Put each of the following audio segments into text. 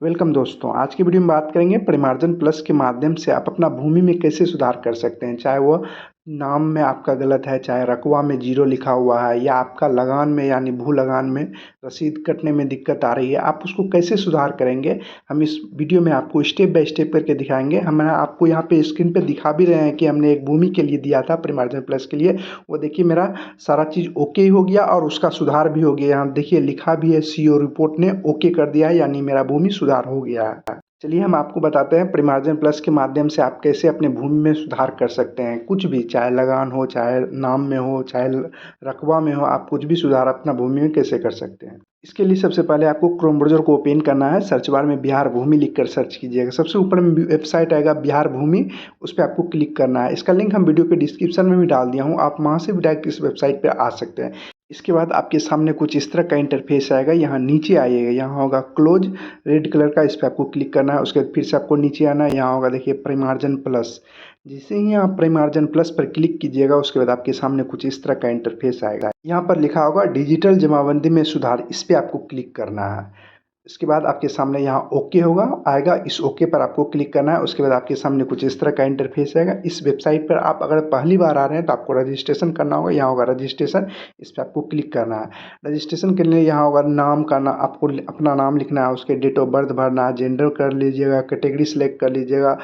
Welcome दोस्तों। आज की वीडियो में बात करेंगे परिमार्जन प्लस के माध्यम से आप अपना भूमि में कैसे सुधार कर सकते हैं। चाहे वो नाम में आपका गलत है, चाहे रकबा में जीरो लिखा हुआ है, या आपका लगान में यानी भू लगान में रसीद कटने में दिक्कत आ रही है, आप उसको कैसे सुधार करेंगे हम इस वीडियो में आपको स्टेप बाय स्टेप करके दिखाएंगे। हम आपको यहाँ पे स्क्रीन पे दिखा भी रहे हैं कि हमने एक भूमि के लिए दिया था परिमार्जन प्लस के लिए। वो देखिए मेरा सारा चीज़ ओके हो गया और उसका सुधार भी हो गया। यहाँ देखिए लिखा भी है, सीओ रिपोर्ट ने ओके कर दिया है, यानी मेरा भूमि सुधार हो गया है। चलिए हम आपको बताते हैं परिमार्जन प्लस के माध्यम से आप कैसे अपने भूमि में सुधार कर सकते हैं। कुछ भी, चाहे लगान हो, चाहे नाम में हो, चाहे रकबा में हो, आप कुछ भी सुधार अपना भूमि में कैसे कर सकते हैं। इसके लिए सबसे पहले आपको क्रोम ब्राउज़र को ओपन करना है। सर्च बार में बिहार भूमि लिखकर सर्च कीजिएगा। सबसे ऊपर में वेबसाइट आएगा बिहार भूमि, उस पर आपको क्लिक करना है। इसका लिंक हम वीडियो के डिस्क्रिप्शन में भी डाल दिया हूँ, आप वहाँ से भी डायरेक्ट इस वेबसाइट पर आ सकते हैं। इसके बाद आपके सामने कुछ इस तरह का इंटरफेस आएगा। यहाँ नीचे आइएगा, यहाँ होगा क्लोज रेड कलर का, इस पर आपको क्लिक करना है। उसके बाद फिर से आपको नीचे आना है, यहाँ होगा देखिए परिमार्जन प्लस। जैसे ही आप परिमार्जन प्लस पर क्लिक कीजिएगा उसके बाद आपके सामने कुछ इस तरह का इंटरफेस आएगा। यहाँ पर लिखा होगा डिजिटल जमाबंदी में सुधार, इस पर आपको क्लिक करना है। इसके बाद आपके सामने यहाँ ओके होगा आएगा, इस ओके पर आपको क्लिक करना है। उसके बाद आपके सामने कुछ इस तरह का इंटरफेस आएगा। इस वेबसाइट पर आप अगर पहली बार आ रहे हैं तो आपको रजिस्ट्रेशन करना होगा। यहाँ होगा रजिस्ट्रेशन, इस पर आपको क्लिक करना है। रजिस्ट्रेशन के लिए यहाँ होगा नाम का नाम, आपको अपना नाम लिखना है, उसके डेट ऑफ बर्थ भरना है, जेंडर कर लीजिएगा, कैटेगरी सेलेक्ट कर लीजिएगा।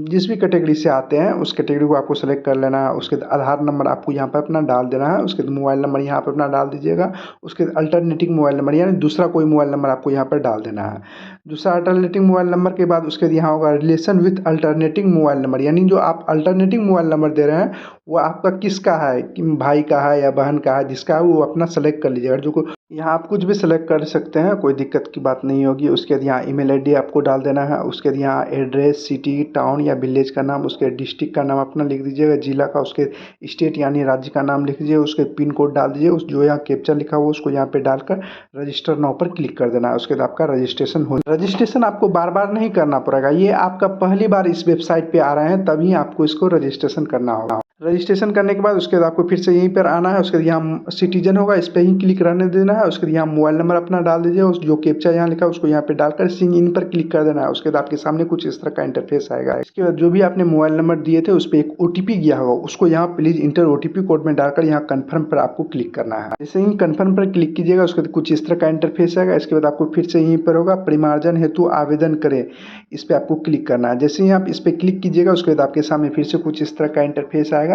जिस भी कैटेगरी से आते हैं उस कैटेगरी को आपको सेलेक्ट कर लेना है। उसके बाद आधार नंबर आपको यहाँ पर अपना डाल देना है। उसके बाद मोबाइल नंबर यहाँ पर अपना डाल दीजिएगा। उसके बाद अल्टरनेटिव मोबाइल नंबर यानी दूसरा कोई मोबाइल नंबर आपको यहाँ पर डाल देना है। दूसरा अल्टरनेटिव मोबाइल नंबर के बाद उसके बाद यहाँ होगा relation with alternative mobile number, यानी जो आप अल्टरनेटिव मोबाइल नंबर दे रहे हैं वो आपका किसका है, कि भाई का है या बहन का है, जिसका है वो अपना सेलेक्ट कर लीजिएगा। जो यहाँ आप कुछ भी सेलेक्ट कर सकते हैं, कोई दिक्कत की बात नहीं होगी। उसके बाद यहाँ ईमेल आईडी आपको डाल देना है। उसके बाद यहाँ एड्रेस, सिटी, टाउन या विलेज का नाम, उसके डिस्ट्रिक्ट का नाम अपना लिख दीजिएगा, जिला का, उसके स्टेट यानी राज्य का नाम लिख दीजिए। उसके पिन कोड डाल दीजिए, उस जो यहाँ कैप्चा लिखा हुआ उसको यहाँ पे डालकर रजिस्टर नाउ पर क्लिक कर देना है। उसके बाद आपका रजिस्ट्रेशन हो। रजिस्ट्रेशन आपको बार बार नहीं करना पड़ेगा, ये आपका पहली बार इस वेबसाइट पे आ रहे हैं तभी आपको इसको रजिस्ट्रेशन करना होगा। रजिस्ट्रेशन करने के बाद उसके बाद आपको फिर से यहीं पर आना है। उसके बाद यहाँ सिटीजन होगा, इस पर ही क्लिक रहने देना है। उसके बाद यहाँ मोबाइल नंबर अपना डाल दीजिए, उस जो कैप्चा यहाँ लिखा है उसको यहाँ पे डालकर सिंग इन पर क्लिक कर देना है। उसके बाद आपके सामने कुछ इस तरह का इंटरफेस आएगा। इसके बाद जो भी आपने मोबाइल नंबर दिए थे उस पर एक ओटीपी गया होगा, उसको यहाँ प्लीज इंटर ओटीपी कोड में डालकर यहाँ कन्फर्म पर आपको क्लिक करना है। जैसे ही कन्फर्म पर क्लिक कीजिएगा उसके बाद कुछ इस तरह का इंटरफेस आएगा। इसके बाद आपको फिर से यहीं पर होगा परिमार्जन हेतु आवेदन करें, इस पर आपको क्लिक करना है। जैसे ही आप इस पर क्लिक कीजिएगा उसके बाद आपके सामने फिर से कुछ इस तरह का इंटरफेस आएगा।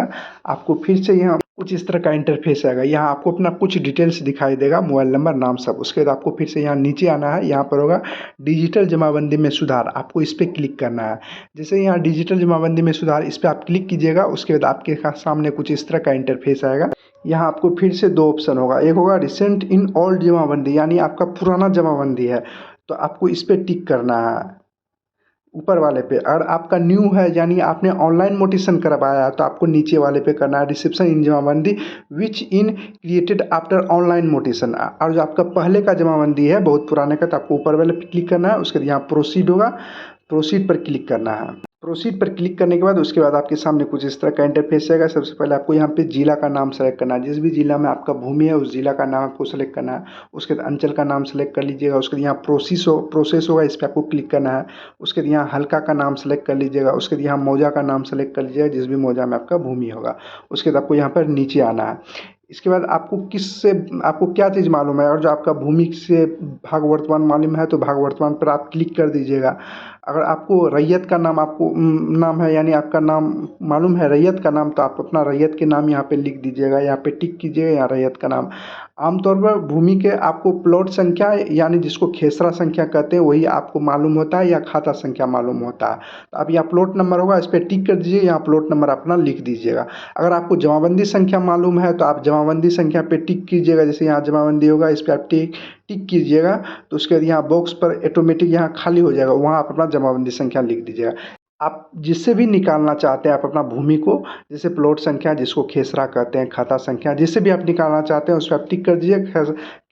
आपको फिर से यहाँ कुछ इस तरह का इंटरफेस आएगा। यहाँ आपको अपना कुछ डिटेल्स दिखाई देगा, मोबाइल नंबर, नाम, सब। उसके बाद आपको फिर से यहाँ नीचे आना है, यहाँ पर होगा डिजिटल जमाबंदी में सुधार, आपको इस पर क्लिक करना है। जैसे यहाँ डिजिटल जमाबंदी में सुधार, इस पर आप क्लिक कीजिएगा उसके बाद आपके सामने कुछ इस तरह का इंटरफेस आएगा। यहाँ आपको फिर से दो ऑप्शन होगा, एक होगा रिसेंट इन ओल्ड जमाबंदी, यानी आपका पुराना जमाबंदी है तो आपको इस पर टिक करना है ऊपर वाले पे। और आपका न्यू है यानी आपने ऑनलाइन मोटिशन करवाया तो आपको नीचे वाले पे करना है रिसेप्शन इन जमाबंदी विच इन क्रिएटेड आफ्टर ऑनलाइन मोटिशन। और जो आपका पहले का जमाबंदी है बहुत पुराने का तो आपको ऊपर वाले पे क्लिक करना है। उसके बाद यहाँ प्रोसीड होगा, प्रोसीड पर क्लिक करना है। प्रोसीड पर क्लिक करने के बाद उसके बाद आपके सामने कुछ इस तरह का इंटरफेस आएगा। सबसे पहले आपको यहाँ पे जिला का नाम सेलेक्ट करना है, जिस भी जिला में आपका भूमि है उस जिला का नाम आपको सेलेक्ट करना है। उसके बाद अंचल का नाम सेलेक्ट कर लीजिएगा। उसके बाद यहाँ प्रोसेस होगा, इस पर आपको क्लिक करना है। उसके बाद यहाँ हल्का का नाम सेलेक्ट कर लीजिएगा। उसके बाद यहाँ मौजा का नाम सेलेक्ट कर लीजिएगा, जिस भी मौजा में आपका भूमि होगा। उसके बाद आपको यहाँ पर नीचे आना है। इसके बाद आपको क्या चीज़ मालूम है, और जो आपका भूमि से भाग वर्तमान मालूम है तो भाग वर्तमान पर आप क्लिक कर दीजिएगा। अगर आपको रैयत का नाम नाम है यानी आपका नाम मालूम है रैयत का नाम, तो आप अपना रैयत के नाम यहाँ पे लिख दीजिएगा, यहाँ पे टिक कीजिएगा, यहाँ रैयत का नाम। आमतौर पर भूमि के आपको प्लॉट संख्या यानी जिसको खेसरा संख्या कहते हैं वही आपको मालूम होता है या खाता संख्या मालूम होता है। तो अब यहाँ प्लॉट नंबर होगा, इस पर टिक कर दीजिए, यहाँ प्लॉट नंबर अपना लिख दीजिएगा। अगर आपको जमाबंदी संख्या मालूम है तो आप जमाबंदी संख्या पे टिक कीजिएगा। जैसे यहाँ जमाबंदी होगा इस पर आप टिक कीजिएगा तो उसके बाद यहाँ बॉक्स पर ऑटोमेटिक यहाँ खाली हो जाएगा, वहाँ आप अपना जमाबंदी संख्या लिख दीजिएगा। आप जिससे भी निकालना चाहते हैं आप अपना भूमि को, जैसे प्लॉट संख्या जिसको खेसरा कहते हैं, खाता संख्या जिससे भी आप निकालना चाहते हैं उस पर आप टिक कर दीजिए,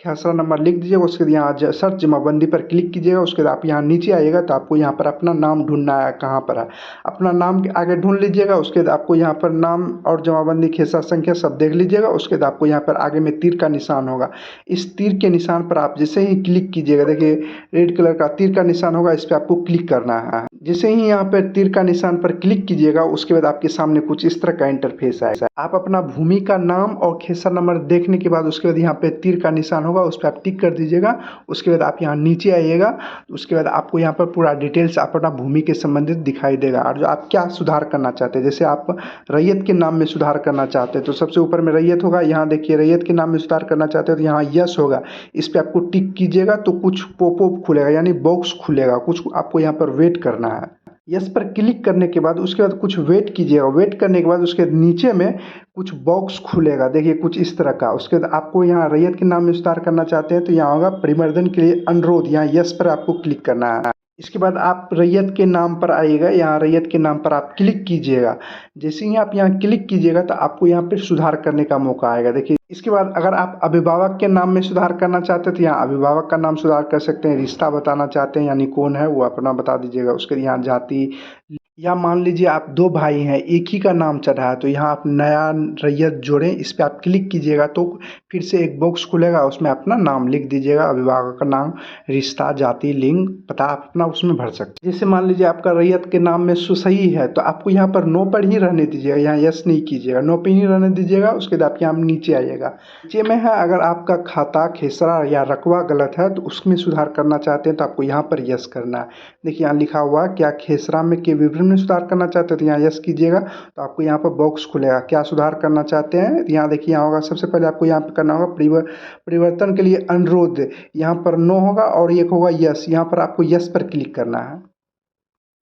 खेसरा नंबर लिख दीजिएगा। उसके बाद यहाँ सर्च जमाबंदी पर क्लिक कीजिएगा। उसके बाद आप यहाँ नीचे आइएगा तो आपको यहाँ पर अपना नाम ढूंढना है, कहाँ पर है अपना नाम आगे ढूंढ लीजिएगा। उसके बाद आपको यहाँ पर नाम और जमाबंदी खेसरा संख्या सब देख लीजिएगा। उसके बाद आपको यहाँ पर आगे में तीर का निशान होगा, इस तीर के निशान पर आप जैसे ही क्लिक कीजिएगा, देखिए रेड कलर का तीर का निशान होगा, इस पर आपको क्लिक करना है। जैसे ही यहाँ पर तीर का निशान पर क्लिक कीजिएगा उसके बाद आपके सामने कुछ इस तरह का इंटरफेस आएगा। आप अपना भूमि का नाम और खेसरा नंबर देखने के बाद उसके बाद यहाँ पे तीर का निशान होगा, उस पर आप टिक कर दीजिएगा। उसके बाद आप यहाँ नीचे आइएगा, उसके बाद आपको यहाँ पर पूरा डिटेल्स अपना भूमि के संबंधित दिखाई देगा। और जो आप क्या सुधार करना चाहते हैं, जैसे आप रैयत के नाम में सुधार करना चाहते हैं तो सबसे ऊपर में रैयत होगा, यहाँ देखिए रैयत के नाम में सुधार करना चाहते हैं तो यहाँ यस होगा, इस पर आपको टिक कीजिएगा तो कुछ पॉपअप खुलेगा यानी बॉक्स खुलेगा, कुछ आपको यहाँ पर वेट करना है। यस पर क्लिक करने के बाद उसके बाद कुछ वेट कीजिएगा, वेट करने के बाद उसके नीचे में कुछ बॉक्स खुलेगा, देखिए कुछ इस तरह का। उसके बाद आपको यहाँ रैयत के नाम में सुधार करना चाहते हैं तो यहाँ होगा परिवर्तन के लिए अनुरोध, यहाँ यस पर आपको क्लिक करना है। इसके बाद आप रैयत के नाम पर आइएगा, यहाँ रैयत के नाम पर आप क्लिक कीजिएगा। जैसे ही आप यहाँ क्लिक कीजिएगा तो आपको यहाँ पर सुधार करने का मौका आएगा। देखिए इसके बाद अगर आप अभिभावक के नाम में सुधार करना चाहते हैं तो यहाँ अभिभावक का नाम सुधार कर सकते हैं। रिश्ता बताना चाहते हैं यानी कौन है वो अपना बता दीजिएगा। उसके यहाँ जाति, या मान लीजिए आप दो भाई हैं एक ही का नाम चढ़ा है तो यहाँ आप नया रैयत जोड़ें, इस पर आप क्लिक कीजिएगा तो फिर से एक बॉक्स खुलेगा, उसमें अपना नाम लिख दीजिएगा, अभिभावक का नाम, रिश्ता, जाति, लिंग, पता आप अपना उसमें भर सकते हैं। जैसे मान लीजिए आपका रैयत के नाम में सही है तो आपको यहाँ पर नो पर ही रहने दीजिएगा, यहाँ यस नहीं कीजिएगा, नो पर ही रहने दीजिएगा। उसके बाद आप यहाँ नीचे आइएगा, नीचे में है अगर आपका खाता, खेसरा या रकबा गलत है तो उसमें सुधार करना चाहते हैं तो आपको यहाँ पर यस करना है। देखिए यहाँ लिखा हुआ क्या खेसरा में के विवरण में सुधार करना चाहते हैं तो यहाँ यस कीजिएगा तो आपको यहाँ पर बॉक्स खुलेगा, क्या सुधार करना चाहते हैं। यहाँ देखिए यहाँ होगा, सबसे पहले आपको यहाँ पर करना होगा परिवर्तन के लिए अनुरोध, यहाँ पर नो होगा और एक होगा यस, यहाँ पर आपको यस पर क्लिक करना है।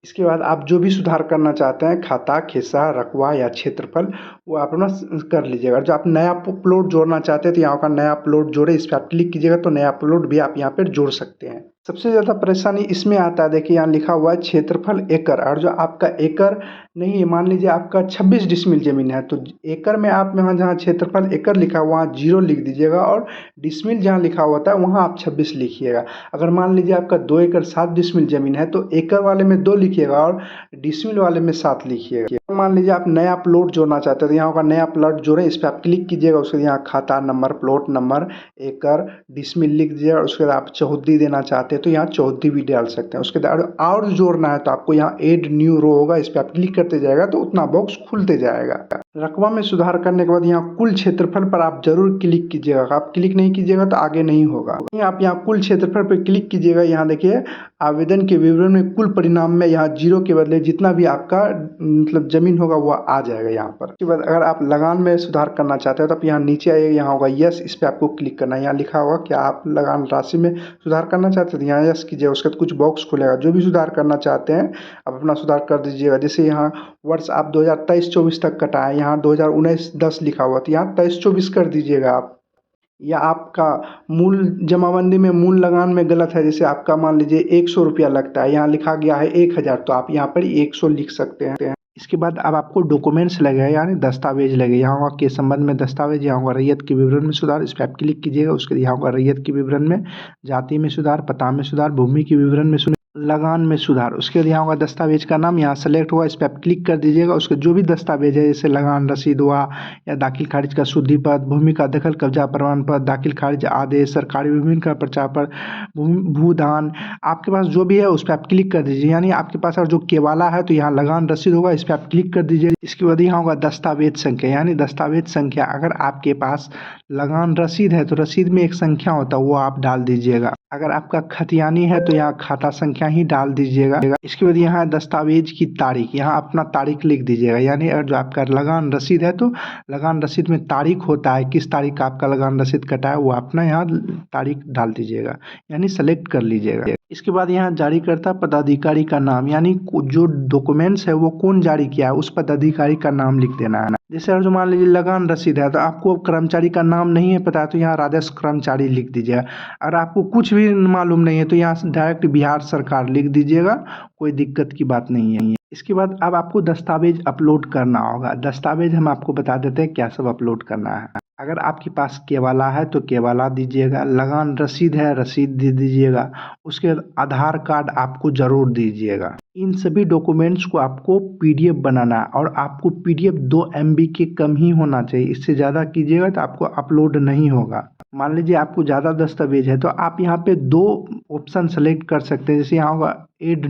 इसके बाद आप जो भी सुधार करना चाहते हैं खाता, खेसरा, रकबा या क्षेत्रफल वो अपना कर लीजिएगा। जो आप नया प्लॉट जोड़ना चाहते हैं तो यहाँ का नया प्लॉट जोड़े, इस पर आप क्लिक कीजिएगा तो नया प्लॉट भी आप यहाँ पर जोड़ सकते हैं। सबसे ज़्यादा परेशानी इसमें आता है, देखिए यहाँ लिखा हुआ है क्षेत्रफल एकड़, और जो आपका एकड़ नहीं है, मान लीजिए आपका 26 डिसमिल ज़मीन है तो एकड़ में आप यहाँ जहाँ क्षेत्रफल एकड़ लिखा हुआ वहाँ 0 लिख दीजिएगा और डिसमिल जहाँ लिखा होता है वहाँ आप 26 लिखिएगा। अगर मान लीजिए आपका 2 एकड़ 7 डिसमिल ज़मीन है तो एकड़ वाले में 2 लिखिएगा और डिसमिल वाले में 7 लिखिएगा। मान लीजिए आप नया प्लॉट जोड़ना चाहते हैं तो यहाँ होगा नया प्लॉट जोड़ें, इस पर आप क्लिक कीजिएगा। उसके यहाँ खाता नंबर, प्लॉट नंबर, एकड़, डिसमिल लिख दीजिएगा। उसके बाद आप चौहद्दी देना चाहते हैं तो यहाँ चौहद्दी भी डाल सकते हैं। उसके बाद और जोड़ना है तो आपको यहाँ ऐड न्यू रो होगा, इस पर आप क्लिक करते जाएगा तो उतना बॉक्स खुलते जाएगा। रकबा में सुधार करने के बाद यहाँ कुल क्षेत्रफल पर आप जरूर क्लिक कीजिएगा, आप क्लिक नहीं कीजिएगा तो आगे नहीं होगा। आप यहाँ कुल क्षेत्रफल पर क्लिक कीजिएगा, यहाँ देखिए आवेदन के विवरण में कुल परिणाम में यहाँ 0 के बदले जितना भी आपका मतलब जमीन होगा वो आ जाएगा यहाँ पर। उसके बाद अगर आप लगान में सुधार करना चाहते हैं तो आप यहाँ नीचे आइए, यहाँ होगा यस, इस पर आपको क्लिक करना है। यहाँ लिखा होगा क्या आप लगान राशि में सुधार करना चाहते हैं तो यहाँ यस कीजिए। उसके बाद कुछ बॉक्स खुलेगा, जो भी सुधार करना चाहते हैं आप अपना सुधार कर दीजिएगा। जैसे यहाँ वर्ष आप 2023-24 तक कटाएं, यहाँ 2019-10 लिखा हुआ तो यहाँ 23-24 कर दीजिएगा आप। या आपका मूल जमाबंदी में मूल लगान में गलत है, जैसे आपका मान लीजिए 100 रुपया लगता है, यहाँ लिखा गया है 1000 तो आप यहाँ पर 100 लिख सकते हैं। इसके बाद अब आपको डॉक्यूमेंट्स लगेगा यानी दस्तावेज लगे, यहाँ होगा के संबंध में दस्तावेज, यहाँ होगा रैयत के विवरण में सुधार, इस पर आप क्लिक कीजिएगा। उसके यहाँ होगा रैयत के विवरण में, जाति में सुधार, पता में सुधार, भूमि के विवरण में लगान में सुधार। उसके बाद यहाँ होगा दस्तावेज का नाम, यहाँ सेलेक्ट हुआ, इस पर आप क्लिक कर दीजिएगा। उसके जो भी दस्तावेज है जैसे लगान रसीद हुआ या दाखिल खारिज का शुद्धि पत्र, भूमि का दखल कब्जा प्रमाण पत्र, दाखिल खारिज आदेश, सरकारी विभिन्न का प्रचार पत्र, भूदान, आपके पास जो भी है उस पर आप क्लिक कर दीजिए। यानी आपके पास अगर जो केवाला है तो यहाँ लगान रसीद होगा, इस पर आप क्लिक कर दीजिए। इसके बाद यहाँ होगा दस्तावेज संख्या, यानी दस्तावेज संख्या, अगर आपके पास लगान रसीद है तो रसीद में एक संख्या होता है वो आप डाल दीजिएगा। अगर आपका खतियानी है तो यहाँ खाता संख्या ही डाल दीजिएगा। इसके बाद यहाँ दस्तावेज की तारीख, यहाँ अपना तारीख लिख दीजिएगा। यानी अगर जो आपका लगान रसीद है तो लगान रसीद में तारीख होता है, किस तारीख का आपका लगान रसीद कटा है वो अपना यहाँ तारीख डाल दीजिएगा, यानी सेलेक्ट कर लीजिएगा। इसके बाद यहाँ जारीकर्ता पदाधिकारी का नाम, यानी जो डॉक्यूमेंट्स है वो कौन जारी किया है उस पदाधिकारी का नाम लिख देना है। जैसे अगर जो मान लीजिए लगान रसीद है तो आपको कर्मचारी का नाम नहीं है पता तो यहाँ राजस्व कर्मचारी लिख दीजिएगा। अगर आपको कुछ भी मालूम नहीं है तो यहाँ डायरेक्ट बिहार सरकार लिख दीजिएगा, कोई दिक्कत की बात नहीं है। इसके बाद अब आपको दस्तावेज अपलोड करना होगा। दस्तावेज हम आपको बता देते हैं क्या सब अपलोड करना है। अगर आपके पास केवाला है तो केवाला दीजिएगा, लगान रसीद है रसीद दे दीजिएगा, उसके बाद आधार कार्ड आपको ज़रूर दीजिएगा। इन सभी डॉक्यूमेंट्स को आपको पीडीएफ बनाना है और आपको पीडीएफ 2 MB के कम ही होना चाहिए। इससे ज़्यादा कीजिएगा तो आपको अपलोड नहीं होगा। मान लीजिए आपको ज़्यादा दस्तावेज है तो आप यहाँ पे 2 ऑप्शन सेलेक्ट कर सकते हैं। जैसे यहाँ होगा ऐड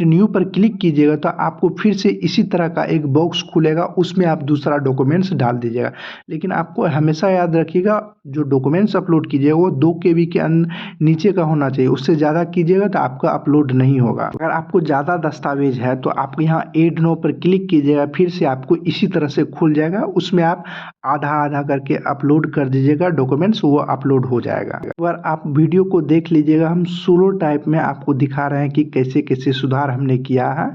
न्यू पर क्लिक कीजिएगा तो आपको फिर से इसी तरह का एक बॉक्स खुलेगा, उसमें आप दूसरा डॉक्यूमेंट्स डाल दीजिएगा। लेकिन आपको हमेशा याद रखिएगा जो डॉक्यूमेंट्स अपलोड कीजिएगा वो 2 KB के नीचे का होना चाहिए। उससे ज़्यादा कीजिएगा तो आपका अपलोड नहीं होगा। अगर आपको ज़्यादा दस्तावेज है तो आप यहाँ ऐड नो पर क्लिक कीजिएगा, फिर से आपको इसी तरह से खुल जाएगा। उसमें आप आधा आधा करके अपलोड कर दीजिएगा डॉक्यूमेंट्स, वो अपलोड हो जाएगा। एक बार आप वीडियो को देख लीजिएगा, हम सोलो टाइप में आपको दिखा रहे हैं कि कैसे कैसे सुधार हमने किया है।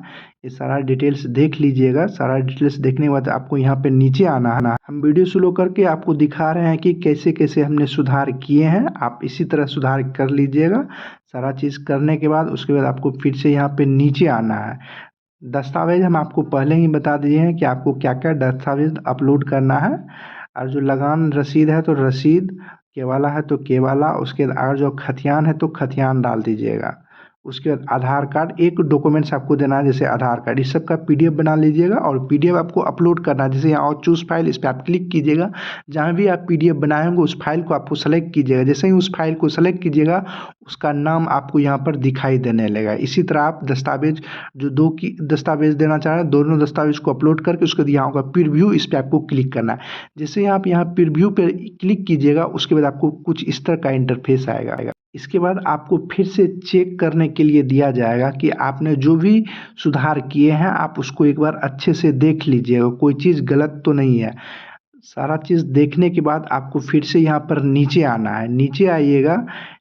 ये सारा डिटेल्स देख लीजिएगा। सारा डिटेल्स देखने के बाद आपको यहाँ पे नीचे आना है। हम वीडियो स्लो करके आपको दिखा रहे हैं कि कैसे कैसे हमने सुधार किए हैं। आप इसी तरह सुधार कर लीजिएगा। सारा चीज़ करने के बाद उसके बाद आपको फिर से यहाँ पे नीचे आना है। दस्तावेज हम आपको पहले ही बता दिए हैं कि आपको क्या क्या दस्तावेज अपलोड करना है। और जो लगान रसीद है तो रसीद, केवाला है तो केवाला, उसके बाद अगर जो खतियान है तो खतियान डाल दीजिएगा। उसके बाद आधार कार्ड, एक डॉक्यूमेंट्स आपको देना है जैसे आधार कार्ड। इस सब का पीडीएफ बना लीजिएगा और पीडीएफ आपको अपलोड करना है। जैसे यहाँ और चूज़ फाइल, इस पर आप क्लिक कीजिएगा। जहाँ भी आप पीडीएफ बनाए होंगे उस फाइल को आपको सेलेक्ट कीजिएगा। जैसे ही उस फाइल को सेलेक्ट कीजिएगा उसका नाम आपको यहाँ पर दिखाई देने लगेगा। इसी तरह आप दस्तावेज जो 2 की दस्तावेज देना चाह रहे हैं, दोनों दस्तावेज को अपलोड करके उसके बाद यहाँ होगा प्रीव्यू, इस पर आपको क्लिक करना है। जैसे आप यहाँ प्रीव्यू पर क्लिक कीजिएगा उसके बाद आपको कुछ इस तरह का इंटरफेस आएगा। इसके बाद आपको फिर से चेक करने के लिए दिया जाएगा कि आपने जो भी सुधार किए हैं आप उसको एक बार अच्छे से देख लीजिएगा, कोई चीज़ गलत तो नहीं है। सारा चीज़ देखने के बाद आपको फिर से यहाँ पर नीचे आना है। नीचे आइएगा।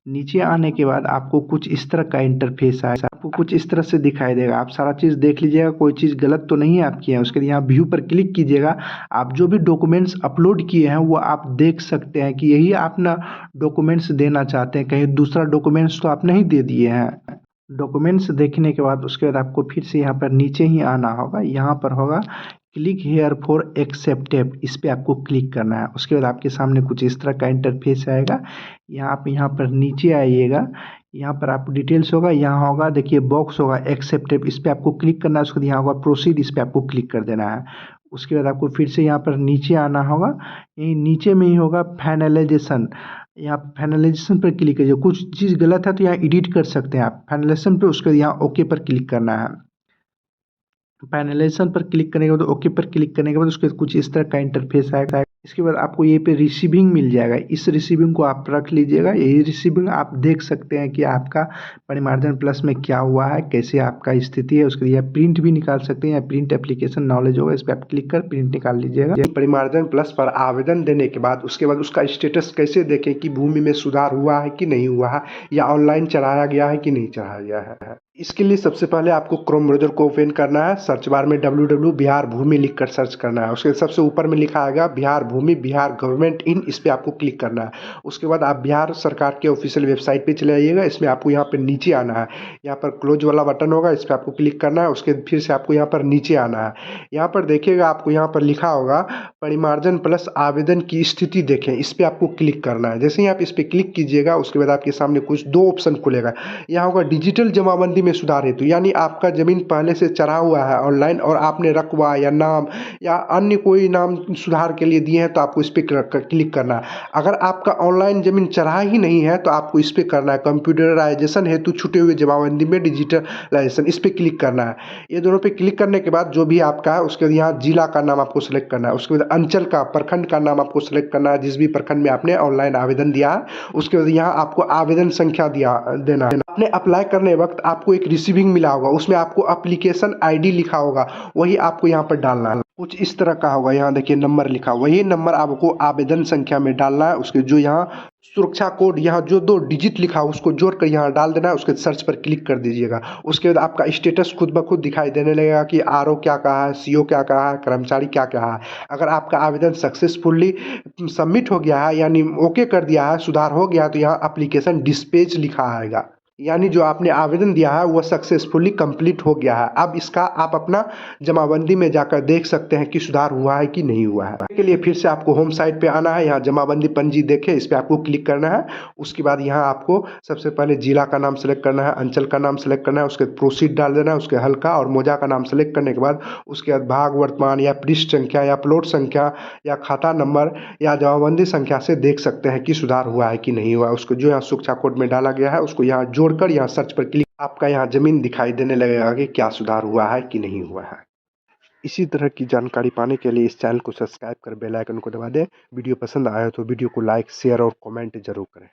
नीचे आने के बाद आपको कुछ इस तरह का इंटरफेस आएगा, आपको कुछ इस तरह से दिखाई देगा। आप सारा चीज़ देख लीजिएगा, कोई चीज़ गलत तो नहीं है आपकी है। उसके लिए यहाँ व्यू पर क्लिक कीजिएगा। आप जो भी डॉक्यूमेंट्स अपलोड किए हैं वो आप देख सकते हैं कि यही आप ना डॉक्यूमेंट्स देना चाहते हैं, कहीं दूसरा डॉक्यूमेंट्स तो आप नहीं दे दिए हैं। डॉक्यूमेंट्स देखने के बाद उसके बाद आपको फिर से यहाँ पर नीचे ही आना होगा। यहाँ पर होगा क्लिक हेयर फॉर एक्सेप्टेड, इस पर आपको क्लिक करना है। उसके बाद आपके सामने कुछ इस तरह का इंटरफेस आएगा। यहाँ पर नीचे आइएगा। यहाँ पर आप डिटेल्स होगा, यहाँ होगा देखिए बॉक्स होगा एक्सेप्टेड, इस पर आपको क्लिक करना है। उसके बाद यहाँ होगा प्रोसीड, इस पर आपको क्लिक कर देना है। उसके बाद आपको फिर से यहाँ पर नीचे आना होगा। यहीं नीचे में ही होगा फाइनलाइजेशन, यहाँ फाइनलाइजेशन पर क्लिक कीजिए। कुछ चीज़ गलत है तो यहाँ एडिट कर सकते हैं आप फाइनलाइजेशन पे। उसके बाद यहाँ ओके पर क्लिक करना है। फाइनलाइजेशन पर क्लिक करने के बाद ओके पर क्लिक करने के बाद उसके कुछ इस तरह का इंटरफेस आएगा। इसके बाद आपको ये पे रिसीविंग मिल जाएगा। इस रिसीविंग को आप रख लीजिएगा। यही रिसीविंग आप देख सकते हैं कि आपका परिमार्जन प्लस में क्या हुआ है, कैसे आपका स्थिति है। उसके लिए प्रिंट भी निकाल सकते हैं। प्रिंट एप्लीकेशन नॉलेज होगा, इस पर आप क्लिक कर प्रिंट निकाल लीजिएगा। परिमार्जन प्लस पर आवेदन देने के बाद उसके बाद उसका स्टेटस कैसे देखें कि भूमि में सुधार हुआ है कि नहीं हुआ है, या ऑनलाइन चढ़ाया गया है कि नहीं चढ़ाया गया है। इसके लिए सबसे पहले आपको क्रोम ब्राउज़र को ओपन करना है। सर्च बार में www बिहार भूमि लिखकर सर्च करना है। उसके सबसे ऊपर में लिखा आएगा बिहार भूमि, बिहार गवर्नमेंट इन, इस पर आपको क्लिक करना है। उसके बाद आप बिहार सरकार के ऑफिशियल वेबसाइट पे चले आइएगा। इसमें आपको यहाँ पे नीचे आना है। यहाँ पर क्लोज वाला बटन होगा, इस पर आपको क्लिक करना है। उसके फिर से आपको यहाँ पर नीचे आना है। यहाँ पर देखिएगा आपको यहाँ पर लिखा होगा परिमार्जन प्लस आवेदन की स्थिति देखें, इस पर आपको क्लिक करना है। जैसे ही आप इस पर क्लिक कीजिएगा उसके बाद आपके सामने कुछ 2 ऑप्शन खुलेगा। यहाँ होगा डिजिटल जमाबंदी में सुधार हेतु, यानी आपका जमीन पहले से चढ़ा हुआ है ऑनलाइन और आपने रकबा या नाम या अन्य कोई नाम सुधार के लिए दिए हैं तो आपको इस पर क्लिक करना है। अगर आपका ऑनलाइन जमीन चढ़ा ही नहीं है तो आपको इस पर करना है कंप्यूटराइजेशन हेतु छूटे हुए जमाबंदी में डिजिटलाइजेशन, इस पर क्लिक करना है। ये दोनों पे क्लिक करने के बाद जो भी आपका है उसके बाद यहाँ जिला का नाम आपको सेलेक्ट करना है। उसके बाद अंचल का, प्रखंड का नाम आपको सेलेक्ट करना है जिस भी प्रखंड में आपने ऑनलाइन आवेदन दिया है। उसके बाद यहाँ आपको आवेदन संख्या देना है। आपने अप्लाई करने वक्त आपको एक रिसीविंग मिला होगा, उसमें आपको एप्लीकेशन ID लिखा होगा, वही आपको यहाँ पर डालना है। कुछ इस तरह का होगा, यहाँ देखिए नंबर लिखा, वही नंबर आपको आवेदन संख्या में डालना है। उसके जो यहाँ सुरक्षा कोड, यहाँ जो 2 डिजिट लिखा है उसको जोड़कर यहाँ डाल देना है। उसके सर्च पर क्लिक कर दीजिएगा। उसके बाद आपका स्टेटस खुद ब खुद दिखाई देने लगेगा कि RO क्या कहा है, CO क्या कहा है, कर्मचारी क्या कहा है। अगर आपका आवेदन सक्सेसफुली सबमिट हो गया है यानी ओके कर दिया है, सुधार हो गया है, तो यहाँ एप्लीकेशन डिस्पैच लिखा आएगा। यानी जो आपने आवेदन दिया है वो सक्सेसफुली कंप्लीट हो गया है। अब इसका आप अपना जमाबंदी में जाकर देख सकते हैं कि सुधार हुआ है कि नहीं हुआ है। इसके लिए फिर से आपको होम साइट पे आना है, यहाँ जमाबंदी पंजी देखें इस पे आपको क्लिक करना है। उसके बाद यहाँ आपको सबसे पहले जिला का नाम सेलेक्ट करना है, अंचल का नाम सेलेक्ट करना है, उसके प्रोसीड डाल देना है, उसके हल्का और मौजा का नाम सेलेक्ट करने के बाद उसके बाद भाग वर्तमान या पृष्ठ संख्या या प्लॉट संख्या या खाता नंबर या जमाबंदी संख्या से देख सकते हैं कि सुधार हुआ है कि नहीं हुआ है। उसको जो यहाँ सूचना कोड में डाला गया है उसको यहाँ जोड़कर यहाँ सर्च पर क्लिक, आपका यहाँ ज़मीन दिखाई देने लगेगा कि क्या सुधार हुआ है कि नहीं हुआ है। इसी तरह की जानकारी पाने के लिए इस चैनल को सब्सक्राइब कर बेल आइकन को दबा दें। वीडियो पसंद आया तो वीडियो को लाइक शेयर और कमेंट जरूर करें।